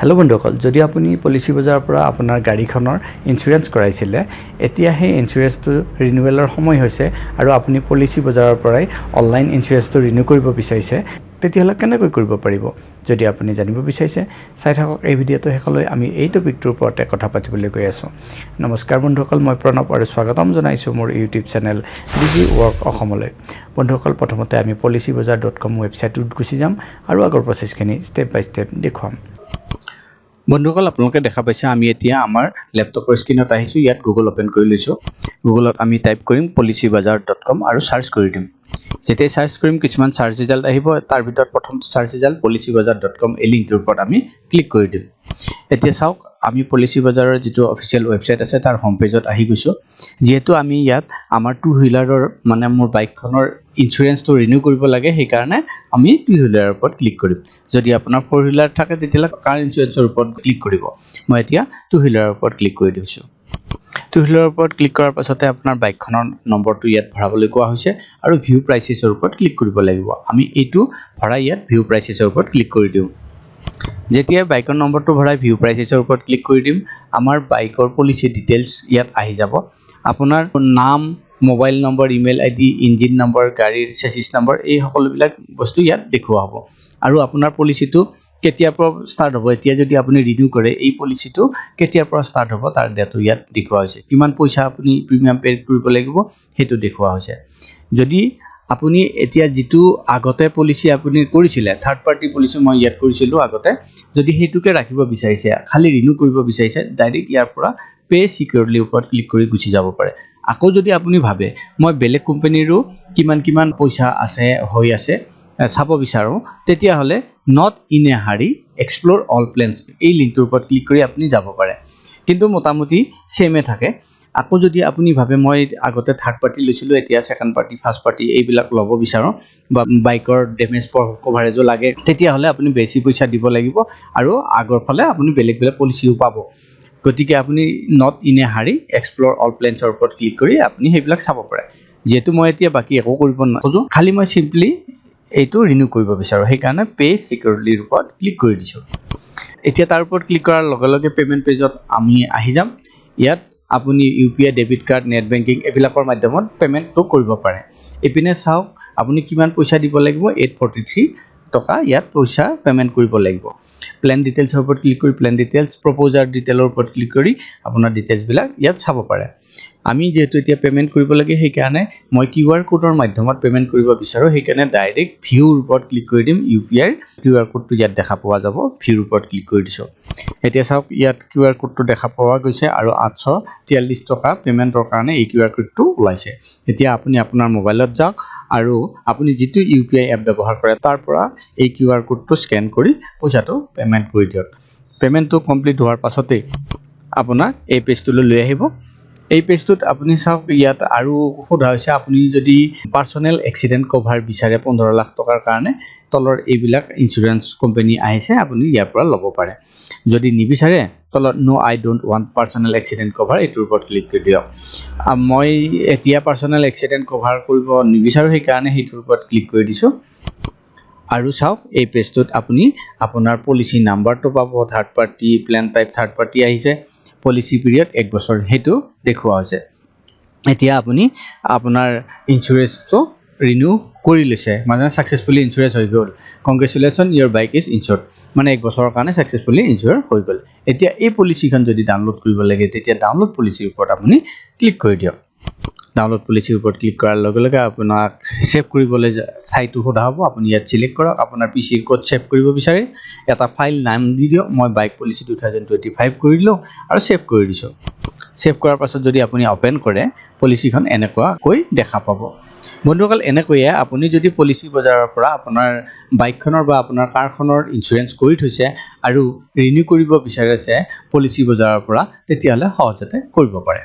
Hello' বন্ধুসকল, যদি আপুনি পলিচি বজাৰৰ পৰা আপোনাৰ গাড়ীখনৰ ইঞ্চুৰেঞ্চ কৰাইছিলে, এতিয়া সেই ইঞ্চুৰেঞ্চটো ৰিনিউৱেলৰ সময় হৈছে আৰু আপুনি পলিচি বজাৰৰ পৰাই অনলাইন ইঞ্চুৰেঞ্চটো ৰিনিউ কৰিব বিচাৰিছে, তেতিয়াহ'লে কেনেকৈ কৰিব পাৰিব? যদি আপুনি জানিব বিচাৰিছে, চাই থাকক এই ভিডিঅ'টো শেষলৈ। আমি এই টপিকটোৰ ওপৰতে কথা পাতিবলৈ গৈ আছোঁ। নমস্কাৰ বন্ধুসকল, মই প্ৰণৱ আৰু স্বাগতম জনাইছোঁ মোৰ ইউটিউব চেনেল বিজি ৱৰ্ক অসমলৈ। বন্ধুসকল, প্ৰথমতে আমি policybazar.com ৱেবছাইটটোত গুচি যাম আৰু আগৰ প্ৰচেছখিনি ষ্টেপ বাই ষ্টেপ দেখুৱাম। বন্ধুসকল, আপোনালোকে দেখা পাইছে আমি এতিয়া আমাৰ লেপটপৰ স্ক্ৰীনত আহিছোঁ। ইয়াত গুগল অপেন কৰি লৈছোঁ। গুগলত আমি টাইপ কৰিম policybazar.com আৰু চাৰ্চ কৰি দিম। যেতিয়া চাৰ্চ কৰিম কিছুমান চাৰ্চ ৰিজাল্ট আহিব। তাৰ ভিতৰত প্ৰথমটো চাৰ্চ ৰিজাল্ট policybazar.com, এই লিংকটোৰ ওপৰত আমি ক্লিক কৰি দিম। এতিয়া চাওক, আমি পলিচি বজাৰৰ যিটো অফিচিয়েল ৱেবছাইট আছে তাৰ হোম পেজত আহি গৈছোঁ। যিহেতু আমি ইয়াত আমাৰ টু হুইলাৰৰ মানে মোৰ বাইকখনৰ ইঞ্চুৰেঞ্চটো ৰিনিউ কৰিব লাগে, সেইকাৰণে আমি টু হুইলাৰৰ ওপৰত ক্লিক কৰিম। যদি আপোনাৰ ফ'ৰ হুইলাৰ থাকে তেতিয়াহ'লে কাৰ ইঞ্চুৰেঞ্চৰ ওপৰত ক্লিক কৰিব। মই এতিয়া টু হুইলাৰৰ ওপৰত ক্লিক কৰি দিছোঁ। টু হুইলাৰৰ ওপৰত ক্লিক কৰাৰ পাছতে আপোনাৰ বাইকখনৰ নম্বৰটো ইয়াত ভৰাবলৈ কোৱা হৈছে আৰু ভিউ প্ৰাইচেছৰ ওপৰত ক্লিক কৰিব লাগিব। আমি এইটো ভৰাই ইয়াত ভিউ প্ৰাইচেছৰ ওপৰত ক্লিক কৰি দিওঁ। যেতিয়া বাইকৰ নম্বৰটো ভৰাই ভিউ প্ৰাইচেছৰ ওপৰত ক্লিক কৰি দিম, আমাৰ বাইকৰ পলিচি ডিটেইলছ ইয়াত আহি যাব। আপোনাৰ নাম, mobile number, email ID, engine number, গাড়ীৰ চেচিছ নম্বৰ, এই সকলোবিলাক বস্তু ইয়াত দেখুওৱা হ'ব। আৰু আপোনাৰ পলিচিটো কেতিয়াৰ পৰা ষ্টাৰ্ট হ'ব, এতিয়া যদি আপুনি ৰিনিউ কৰে, এই পলিচিটো কেতিয়াৰ পৰা ষ্টাৰ্ট হ'ব তাৰ ডেটটো ইয়াত দেখুওৱা হৈছে। কিমান পইচা আপুনি প্ৰিমিয়াম পে' কৰিব লাগিব সেইটো দেখুওৱা হৈছে। যদি আপুনি এতিয়া যিটো আগতে পলিচি আপুনি কৰিছিলে, থাৰ্ড পাৰ্টি পলিচি মই ইয়াত কৰিছিলোঁ আগতে, যদি সেইটোকে ৰাখিব বিচাৰিছে, খালি ৰিনিউ কৰিব বিচাৰিছে, ডাইৰেক্ট ইয়াৰ পৰা পে' ছিকিউৰলিৰ ওপৰত ক্লিক কৰি গুচি যাব পাৰে। আকৌ যদি আপুনি ভাবে মই বেলেগ কোম্পানীৰো কিমান পইচা আছে হৈ আছে চাব বিচাৰোঁ, তেতিয়াহ'লে নট ইন এ হাৰি এক্সপ্ল'ৰ অল প্লেনছ, এই লিংকটোৰ ওপৰত ক্লিক কৰি আপুনি যাব পাৰে। কিন্তু মোটামুটি ছেমে থাকে। আকৌ যদি আপুনি ভাবে মই আগতে থাৰ্ড পাৰ্টি লৈছিলোঁ, এতিয়া ছেকেণ্ড পাৰ্টি, ফাৰ্ষ্ট পাৰ্টি এইবিলাক ল'ব বিচাৰোঁ বা বাইকৰ ডেমেজ কভাৰেজো লাগে, তেতিয়াহ'লে আপুনি বেছি পইচা দিব লাগিব আৰু আগৰ ফালে আপুনি বেলেগ পলিচিও পাব। গতিকে আপুনি নট ইন এ হাৰি এক্সপ্ল'ৰ অল প্লেনছৰ ওপৰত ক্লিক কৰি আপুনি সেইবিলাক চাব পাৰে। যিহেতু মই এতিয়া বাকী একো কৰিব নোখোজোঁ, খালি মই চিম্পলি এইটো ৰিনিউ কৰিব বিচাৰোঁ, সেইকাৰণে পে' ছিকিউৰলিৰ ওপৰত ক্লিক কৰি দিছোঁ। এতিয়া তাৰ ওপৰত ক্লিক কৰাৰ লগে লগে পে'মেণ্ট পেজত আমি আহি যাম। ইয়াত আপুনি UPI, debit card, net banking এইবিলাকৰ মাধ্যমত পে'মেণ্টটো কৰিব পাৰে। এইপিনে চাওক, আপুনি কিমান পইচা দিব লাগিব, 843 টকা ইয়াত পইচা পে'মেণ্ট কৰিব লাগিব। প্লেন ডিটেইলছৰ ওপৰত ক্লিক কৰি প্লেন ডিটেইলছ, প্ৰপ'জাৰ ডিটেইলৰ ওপৰত ক্লিক কৰি আপোনাৰ ডিটেইলছবিলাক ইয়াত চাব পাৰে। আমি যিহেতু এতিয়া পে'মেণ্ট কৰিব লাগে, সেইকাৰণে মই QR কোডৰ মাধ্যমত পে'মেণ্ট কৰিব বিচাৰোঁ, সেইকাৰণে ডাইৰেক্ট ভিউৰ ওপৰত ক্লিক কৰি দিম। UPIৰ QR কোডটো ইয়াত দেখা পোৱা যাব, ভিউৰ ওপৰত ক্লিক কৰি দিছোঁ। এতিয়া চাওক, ইয়াত QR কোডটো দেখা পোৱা গৈছে আৰু 843 টকা পে'মেণ্টৰ কাৰণে এই QR কোডটো ওলাইছে। এতিয়া আপুনি আপোনাৰ মোবাইলত যাওক আৰু আপুনি যিটো UPI এপ ব্যৱহাৰ কৰে তাৰ পৰা এই QR কোডটো স্কেন কৰি পইচাটো পে'মেণ্ট কৰি দিয়ক। পে'মেণ্টটো কমপ্লিট হোৱাৰ পাছতেই আপোনাক এই পেজটোলৈ লৈ আহিব। এই পেজটোত আপুনি চাওক, ইয়াত আৰু সোধা হৈছে আপুনি যদি পাৰ্চনেল এক্সিডেণ্ট কভাৰ বিচাৰে 15 লাখ টকাৰ কাৰণে, তলৰ এইবিলাক ইঞ্চুৰেঞ্চ কোম্পানী আহিছে, আপুনি ইয়াৰ পৰা ল'ব পাৰে। যদি নিবিচাৰে, তলত no I don't want personal accident cover, এইটোৰ ওপৰত ক্লিক কৰি দিয়ক। মই এতিয়া পাৰ্চনেল এক্সিডেণ্ট কভাৰ কৰিব নিবিচাৰোঁ, সেইকাৰণে সেইটোৰ ওপৰত ক্লিক কৰি দিছোঁ। আৰু চাওক, এই পেজটোত আপুনি আপোনাৰ পলিচি নাম্বাৰটো পাব, third party, plain type third party আহিছে, পলিচি পিৰিয়ড 1 বছৰ সেইটো দেখুওৱা হৈছে। এতিয়া আপুনি আপোনাৰ ইঞ্চুৰেঞ্চটো ৰিনিউ কৰি লৈছে, মানে ছাকচেছফুলি ইঞ্চুৰেঞ্চ হৈ গ'ল। কংগ্ৰেচুলেশ্যন, ইয়ৰ বাইক ইজ ইনচৰ্ড, মানে 1 বছৰৰ কাৰণে ছাকচেছফুলি ইনচুৰ হৈ গ'ল। এতিয়া এই পলিচিখন যদি ডাউনলোড কৰিব লাগে, তেতিয়া ডাউনলোড পলিচিৰ ওপৰত আপুনি ক্লিক কৰি দিয়ক। ডাউনলোড পলিচিৰ ওপৰত ক্লিক কৰাৰ লগে লগে আপোনাক ছেভ কৰিবলৈ চাইটো সোধা হ'ব। আপুনি ইয়াত ছিলেক্ট কৰক, আপোনাৰ PCৰ ক'ত ছেভ কৰিব বিচাৰে, এটা ফাইল নাম দি দিয়ক। মই বাইক পলিচি 2025 কৰি দিলোঁ আৰু ছেভ কৰি দিছোঁ। ছেভ কৰাৰ পাছত যদি আপুনি অ'পেন কৰে, পলিচিখন এনেকুৱাকৈ দেখা পাব। বন্ধুসকল, এনেকৈয়ে আপুনি যদি পলিচি বজাৰৰ পৰা আপোনাৰ বাইকখনৰ বা আপোনাৰ কাৰখনৰ ইঞ্চুৰেঞ্চ কৰি থৈছে আৰু ৰিনিউ কৰিব বিচাৰিছে পলিচি বজাৰৰ পৰা, তেতিয়াহ'লে সহজতে কৰিব পাৰে।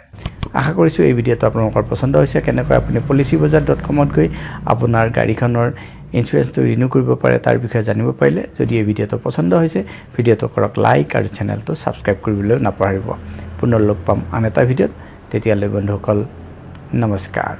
আশা কৰিছোঁ এই ভিডিঅ'টো আপোনালোকৰ পচন্দ হৈছে। কেনেকৈ আপুনি policybazar.comত গৈ আপোনাৰ গাড়ীখনৰ ইঞ্চুৰেঞ্চটো ৰিনিউ কৰিব পাৰে তাৰ বিষয়ে জানিব পাৰিলে। যদি এই ভিডিঅ'টো পচন্দ হৈছে, ভিডিঅ'টো কৰক লাইক আৰু চেনেলটো ছাবস্ক্ৰাইব কৰিবলৈ নাপাহৰিব। পুনৰ লগ পাম আন এটা ভিডিঅ'ত। তেতিয়ালৈ বন্ধুসকল, নমস্কাৰ।